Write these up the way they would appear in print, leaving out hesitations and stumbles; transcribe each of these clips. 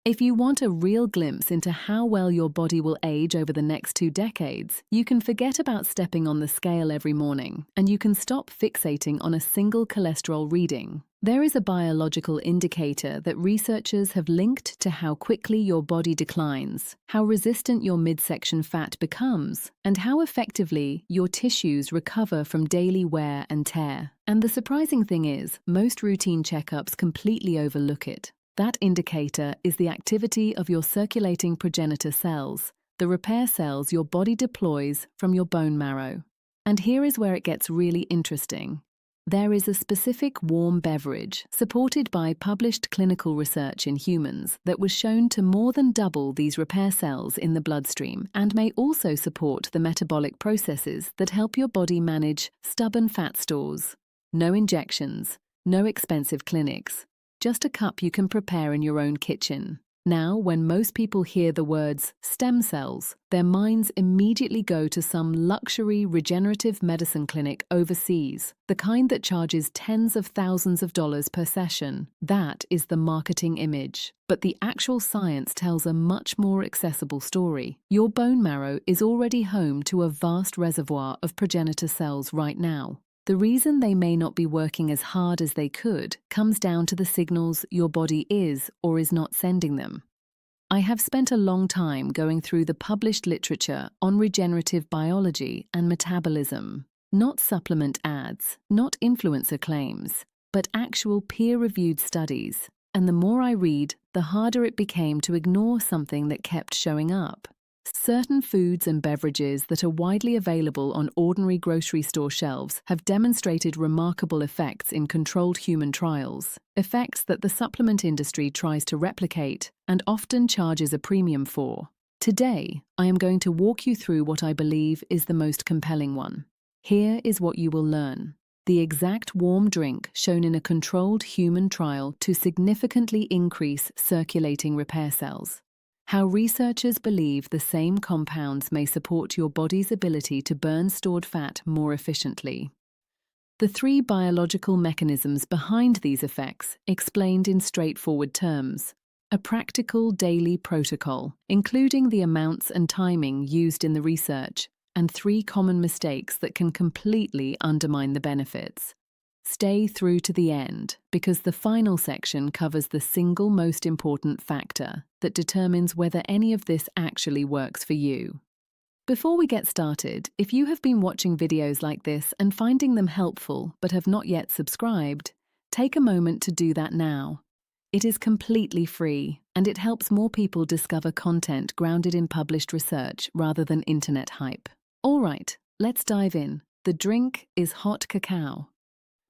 If you want a real glimpse into how well your body will age over the next 2 decades, you can forget about stepping on the scale every morning, and you can stop fixating on a single cholesterol reading. There is a biological indicator that researchers have linked to how quickly your body declines, how resistant your midsection fat becomes, and how effectively your tissues recover from daily wear and tear. And the surprising thing is, most routine checkups completely overlook it. That indicator is the activity of your circulating progenitor cells, the repair cells your body deploys from your bone marrow. And here is where it gets really interesting. There is a specific warm beverage, supported by published clinical research in humans, that was shown to more than double these repair cells in the bloodstream and may also support the metabolic processes that help your body manage stubborn fat stores. No injections, no expensive clinics. Just a cup you can prepare in your own kitchen. Now, when most people hear the words stem cells, their minds immediately go to some luxury regenerative medicine clinic overseas, the kind that charges tens of thousands of dollars per session. That is the marketing image. But the actual science tells a much more accessible story. Your bone marrow is already home to a vast reservoir of progenitor cells right now. The reason they may not be working as hard as they could comes down to the signals your body is or is not sending them. I have spent a long time going through the published literature on regenerative biology and metabolism. Not supplement ads, not influencer claims, but actual peer-reviewed studies. And the more I read, the harder it became to ignore something that kept showing up. Certain foods and beverages that are widely available on ordinary grocery store shelves have demonstrated remarkable effects in controlled human trials, effects that the supplement industry tries to replicate and often charges a premium for. Today, I am going to walk you through what I believe is the most compelling one. Here is what you will learn. The exact warm drink shown in a controlled human trial to significantly increase circulating repair cells. How researchers believe the same compounds may support your body's ability to burn stored fat more efficiently. The 3 biological mechanisms behind these effects explained in straightforward terms. A practical daily protocol, including the amounts and timing used in the research, and 3 common mistakes that can completely undermine the benefits. Stay through to the end, because the final section covers the single most important factor that determines whether any of this actually works for you. Before we get started, if you have been watching videos like this and finding them helpful but have not yet subscribed, take a moment to do that now. It is completely free, and it helps more people discover content grounded in published research rather than internet hype. All right, let's dive in. The drink is hot cacao.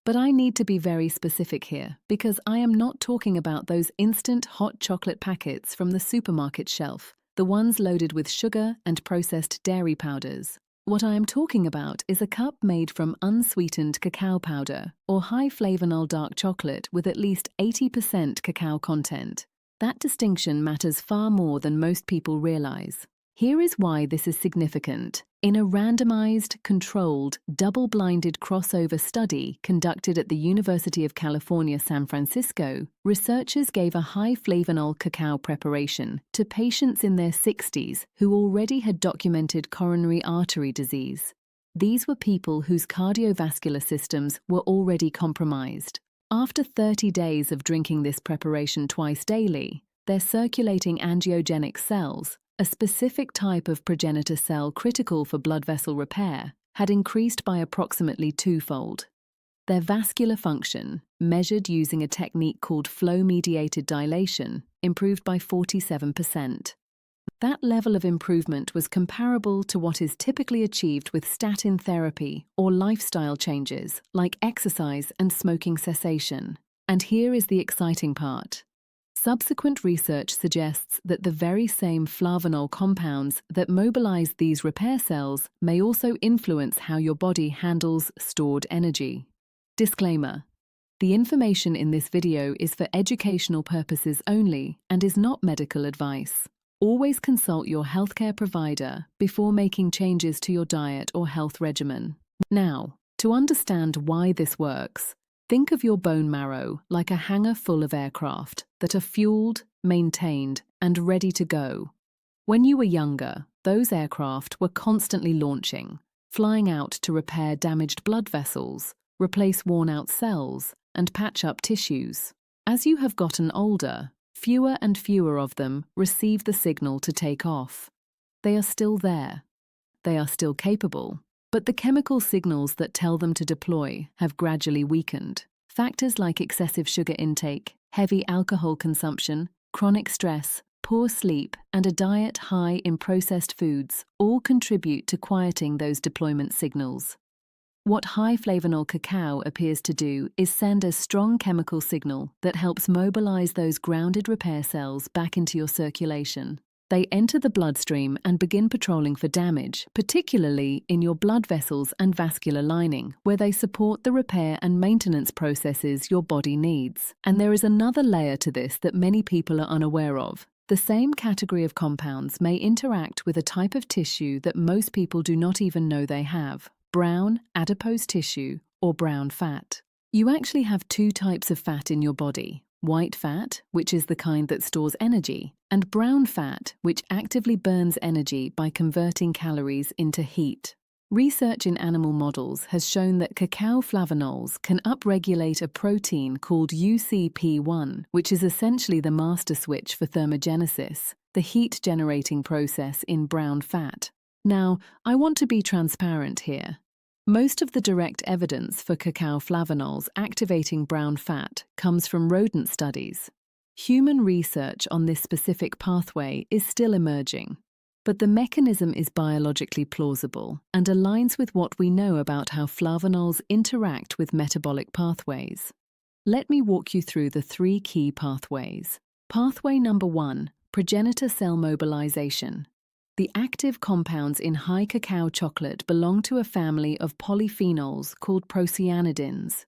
But I need to be very specific here, because I am not talking about those instant hot chocolate packets from the supermarket shelf, the ones loaded with sugar and processed dairy powders. What I am talking about is a cup made from unsweetened cacao powder or high-flavanol dark chocolate with at least 80% cacao content. That distinction matters far more than most people realize. Here is why this is significant. In a randomized, controlled, double-blinded crossover study conducted at the University of California, San Francisco, researchers gave a high-flavanol cacao preparation to patients in their 60s who already had documented coronary artery disease. These were people whose cardiovascular systems were already compromised. After 30 days of drinking this preparation twice daily, their circulating angiogenic cells, a specific type of progenitor cell critical for blood vessel repair, had increased by approximately 2-fold. Their vascular function, measured using a technique called flow-mediated dilation, improved by 47%. That level of improvement was comparable to what is typically achieved with statin therapy or lifestyle changes like exercise and smoking cessation. And here is the exciting part. Subsequent research suggests that the very same flavanol compounds that mobilize these repair cells may also influence how your body handles stored energy. Disclaimer: the information in this video is for educational purposes only and is not medical advice. Always consult your healthcare provider before making changes to your diet or health regimen. Now, to understand why this works, think of your bone marrow like a hangar full of aircraft that are fueled, maintained, and ready to go. When you were younger, those aircraft were constantly launching, flying out to repair damaged blood vessels, replace worn-out cells, and patch up tissues. As you have gotten older, fewer and fewer of them receive the signal to take off. They are still there. They are still capable, but the chemical signals that tell them to deploy have gradually weakened. Factors like excessive sugar intake, heavy alcohol consumption, chronic stress, poor sleep, and a diet high in processed foods all contribute to quieting those deployment signals. What high-flavanol cacao appears to do is send a strong chemical signal that helps mobilize those grounded repair cells back into your circulation. They enter the bloodstream and begin patrolling for damage, particularly in your blood vessels and vascular lining, where they support the repair and maintenance processes your body needs. And there is another layer to this that many people are unaware of. The same category of compounds may interact with a type of tissue that most people do not even know they have: brown adipose tissue or brown fat. You actually have two types of fat in your body: white fat, which is the kind that stores energy, and brown fat, which actively burns energy by converting calories into heat. Research in animal models has shown that cacao flavanols can upregulate a protein called UCP1, which is essentially the master switch for thermogenesis, the heat-generating process in brown fat. Now, I want to be transparent here. Most of the direct evidence for cacao flavanols activating brown fat comes from rodent studies. Human research on this specific pathway is still emerging, but the mechanism is biologically plausible and aligns with what we know about how flavanols interact with metabolic pathways. Let me walk you through the three key pathways. Pathway number 1, progenitor cell mobilization. The active compounds in high cacao chocolate belong to a family of polyphenols called procyanidins.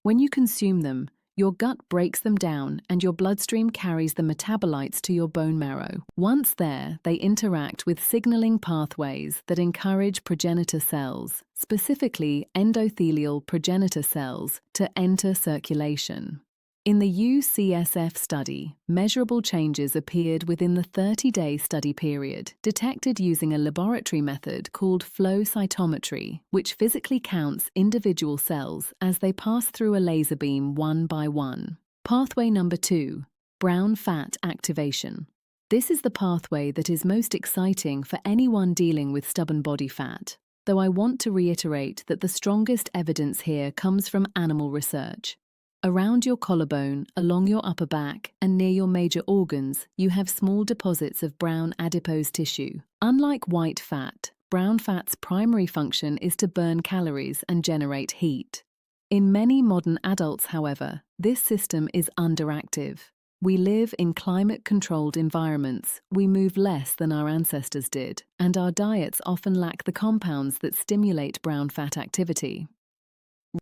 When you consume them, your gut breaks them down and your bloodstream carries the metabolites to your bone marrow. Once there, they interact with signaling pathways that encourage progenitor cells, specifically endothelial progenitor cells, to enter circulation. In the UCSF study, measurable changes appeared within the 30-day study period, detected using a laboratory method called flow cytometry, which physically counts individual cells as they pass through a laser beam one by one. Pathway number 2, brown fat activation. This is the pathway that is most exciting for anyone dealing with stubborn body fat, though I want to reiterate that the strongest evidence here comes from animal research. Around your collarbone, along your upper back, and near your major organs, you have small deposits of brown adipose tissue. Unlike white fat, brown fat's primary function is to burn calories and generate heat. In many modern adults, however, this system is underactive. We live in climate-controlled environments, we move less than our ancestors did, and our diets often lack the compounds that stimulate brown fat activity.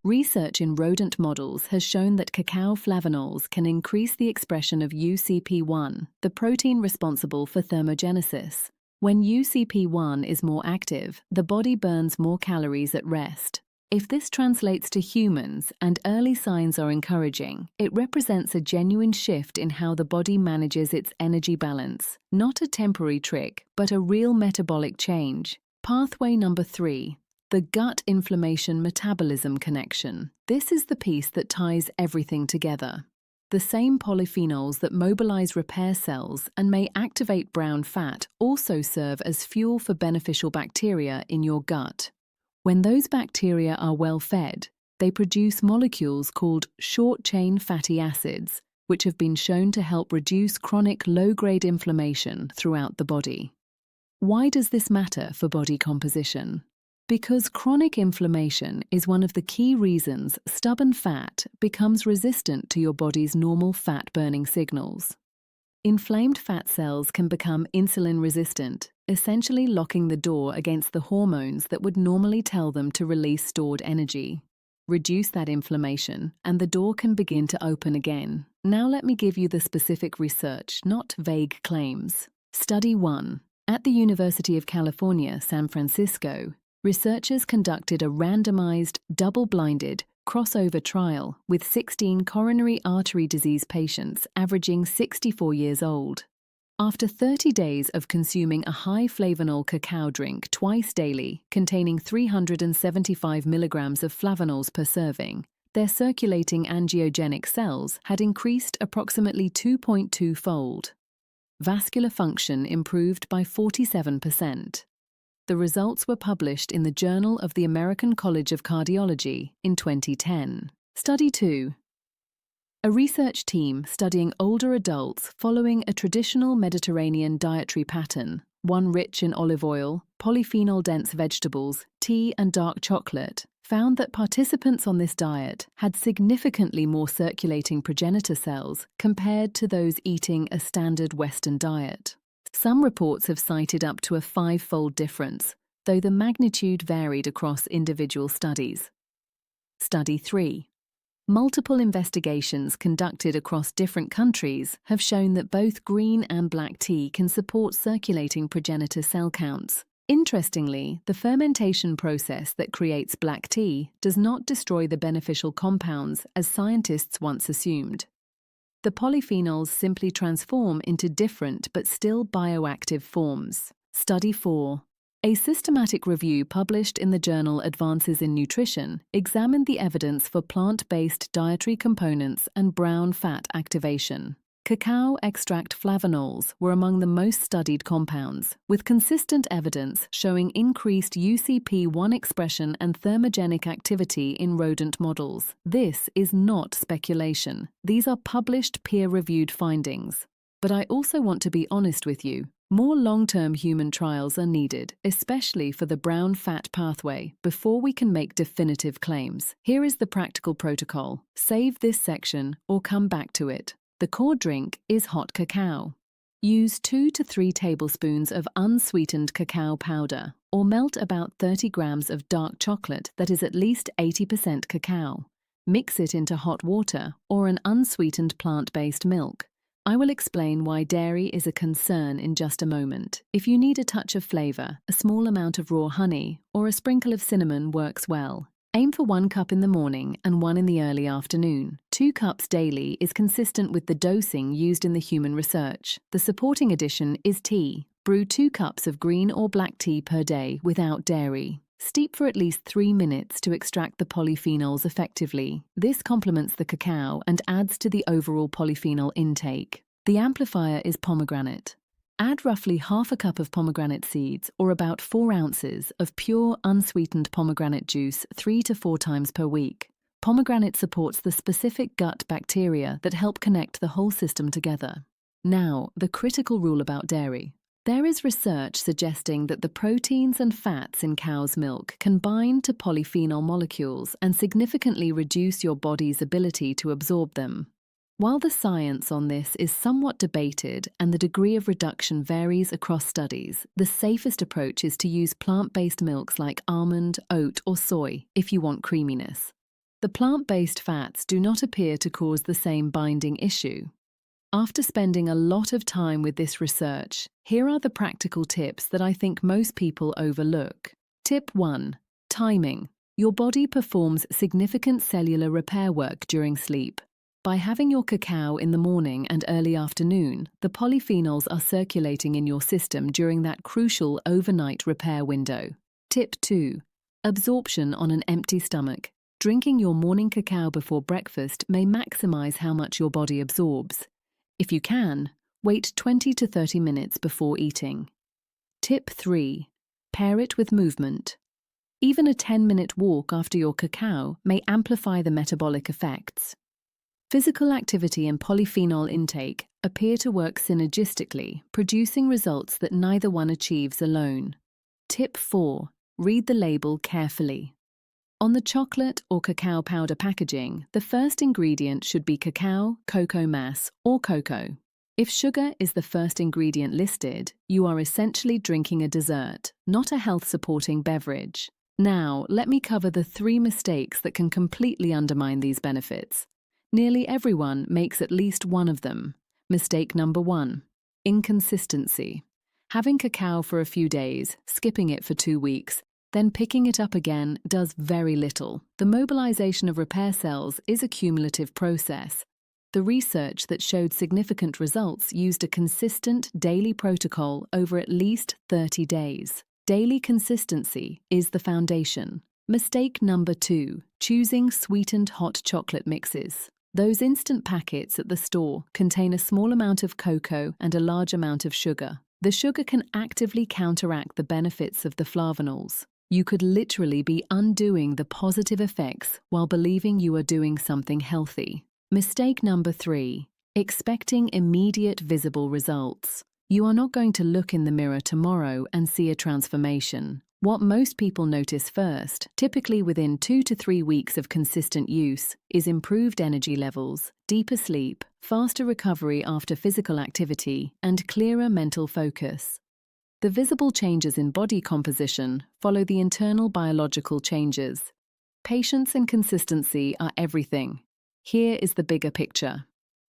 Research in rodent models has shown that cacao flavanols can increase the expression of UCP1, the protein responsible for thermogenesis. When UCP1 is more active, the body burns more calories at rest. If this translates to humans, and early signs are encouraging, it represents a genuine shift in how the body manages its energy balance. Not a temporary trick, but a real metabolic change. Pathway number 3. The gut inflammation metabolism connection. This is the piece that ties everything together. The same polyphenols that mobilize repair cells and may activate brown fat also serve as fuel for beneficial bacteria in your gut. When those bacteria are well fed, they produce molecules called short-chain fatty acids, which have been shown to help reduce chronic low-grade inflammation throughout the body. Why does this matter for body composition? Because chronic inflammation is one of the key reasons stubborn fat becomes resistant to your body's normal fat-burning signals. Inflamed fat cells can become insulin-resistant, essentially locking the door against the hormones that would normally tell them to release stored energy. Reduce that inflammation, and the door can begin to open again. Now let me give you the specific research, not vague claims. Study 1. At the University of California, San Francisco, researchers conducted a randomized, double-blinded, crossover trial with 16 coronary artery disease patients averaging 64 years old. After 30 days of consuming a high-flavanol cacao drink twice daily, containing 375 milligrams of flavanols per serving, their circulating angiogenic cells had increased approximately 2.2-fold. Vascular function improved by 47%. The results were published in the Journal of the American College of Cardiology in 2010. Study 2. A research team studying older adults following a traditional Mediterranean dietary pattern, one rich in olive oil, polyphenol-dense vegetables, tea and dark chocolate, found that participants on this diet had significantly more circulating progenitor cells compared to those eating a standard Western diet. Some reports have cited up to a 5-fold difference, though the magnitude varied across individual studies. Study 3. Multiple investigations conducted across different countries have shown that both green and black tea can support circulating progenitor cell counts. Interestingly, the fermentation process that creates black tea does not destroy the beneficial compounds as scientists once assumed. The polyphenols simply transform into different but still bioactive forms. Study 4. A systematic review published in the journal Advances in Nutrition examined the evidence for plant-based dietary components and brown fat activation. Cacao extract flavanols were among the most studied compounds, with consistent evidence showing increased UCP1 expression and thermogenic activity in rodent models. This is not speculation. These are published peer-reviewed findings. But I also want to be honest with you. More long-term human trials are needed, especially for the brown fat pathway, before we can make definitive claims. Here is the practical protocol. Save this section or come back to it. The core drink is hot cacao. Use 2 to 3 tablespoons of unsweetened cacao powder, or melt about 30 grams of dark chocolate that is at least 80% cacao. Mix it into hot water or an unsweetened plant-based milk. I will explain why dairy is a concern in just a moment. If you need a touch of flavor, a small amount of raw honey or a sprinkle of cinnamon works well. Aim for 1 cup in the morning and 1 in the early afternoon. 2 cups daily is consistent with the dosing used in the human research. The supporting addition is tea. Brew 2 cups of green or black tea per day without dairy. Steep for at least 3 minutes to extract the polyphenols effectively. This complements the cacao and adds to the overall polyphenol intake. The amplifier is pomegranate. Add roughly half a cup of pomegranate seeds, or about 4 ounces, of pure, unsweetened pomegranate juice 3 to 4 times per week. Pomegranate supports the specific gut bacteria that help connect the whole system together. Now, the critical rule about dairy. There is research suggesting that the proteins and fats in cow's milk can bind to polyphenol molecules and significantly reduce your body's ability to absorb them. While the science on this is somewhat debated and the degree of reduction varies across studies, the safest approach is to use plant-based milks like almond, oat, or soy if you want creaminess. The plant-based fats do not appear to cause the same binding issue. After spending a lot of time with this research, here are the practical tips that I think most people overlook. Tip 1. Timing. Your body performs significant cellular repair work during sleep. By having your cacao in the morning and early afternoon, the polyphenols are circulating in your system during that crucial overnight repair window. Tip 2. Absorption on an empty stomach. Drinking your morning cacao before breakfast may maximize how much your body absorbs. If you can, wait 20 to 30 minutes before eating. Tip 3. Pair it with movement. Even a 10-minute walk after your cacao may amplify the metabolic effects. Physical activity and polyphenol intake appear to work synergistically, producing results that neither one achieves alone. Tip 4. Read the label carefully. On the chocolate or cacao powder packaging, the first ingredient should be cacao, cocoa mass, or cocoa. If sugar is the first ingredient listed, you are essentially drinking a dessert, not a health-supporting beverage. Now, let me cover the 3 mistakes that can completely undermine these benefits. Nearly everyone makes at least one of them. Mistake number 1. Inconsistency. Having cacao for a few days, skipping it for 2 weeks, then picking it up again does very little. The mobilization of repair cells is a cumulative process. The research that showed significant results used a consistent daily protocol over at least 30 days. Daily consistency is the foundation. Mistake number 2, choosing sweetened hot chocolate mixes. Those instant packets at the store contain a small amount of cocoa and a large amount of sugar. The sugar can actively counteract the benefits of the flavanols. You could literally be undoing the positive effects while believing you are doing something healthy. Mistake number 3, expecting immediate visible results. You are not going to look in the mirror tomorrow and see a transformation. What most people notice first, typically within 2 to 3 weeks of consistent use, is improved energy levels, deeper sleep, faster recovery after physical activity, and clearer mental focus. The visible changes in body composition follow the internal biological changes. Patience and consistency are everything. Here is the bigger picture.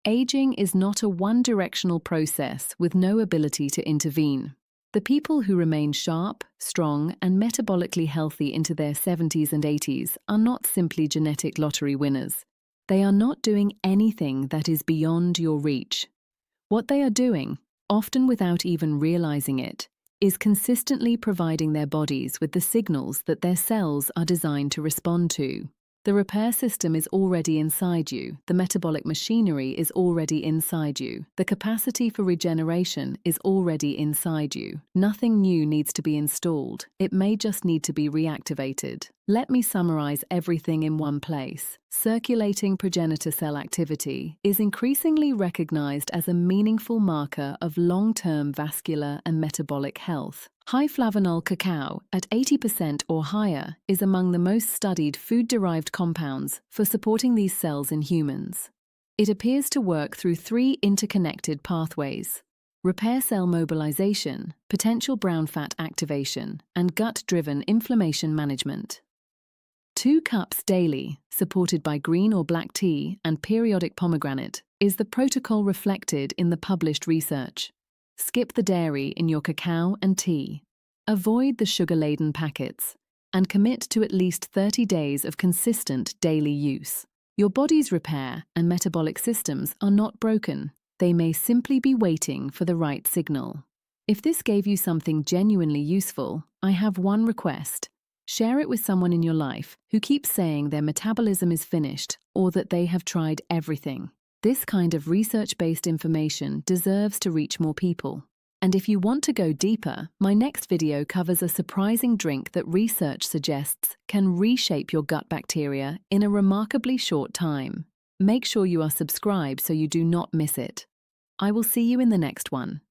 Aging is not a one-directional process with no ability to intervene. The people who remain sharp, strong, and metabolically healthy into their 70s and 80s are not simply genetic lottery winners. They are not doing anything that is beyond your reach. What they are doing, often without even realizing it, is consistently providing their bodies with the signals that their cells are designed to respond to. The repair system is already inside you. The metabolic machinery is already inside you. The capacity for regeneration is already inside you. Nothing new needs to be installed. It may just need to be reactivated. Let me summarize everything in one place. Circulating progenitor cell activity is increasingly recognized as a meaningful marker of long-term vascular and metabolic health. High-flavanol cacao at 80% or higher is among the most studied food-derived compounds for supporting these cells in humans. It appears to work through 3 interconnected pathways: repair cell mobilization, potential brown fat activation, and gut-driven inflammation management. 2 cups daily, supported by green or black tea and periodic pomegranate, is the protocol reflected in the published research. Skip the dairy in your cacao and tea. Avoid the sugar-laden packets, and commit to at least 30 days of consistent daily use. Your body's repair and metabolic systems are not broken. They may simply be waiting for the right signal. If this gave you something genuinely useful, I have one request. Share it with someone in your life who keeps saying their metabolism is finished or that they have tried everything. This kind of research-based information deserves to reach more people. And if you want to go deeper, my next video covers a surprising drink that research suggests can reshape your gut bacteria in a remarkably short time. Make sure you are subscribed so you do not miss it. I will see you in the next one.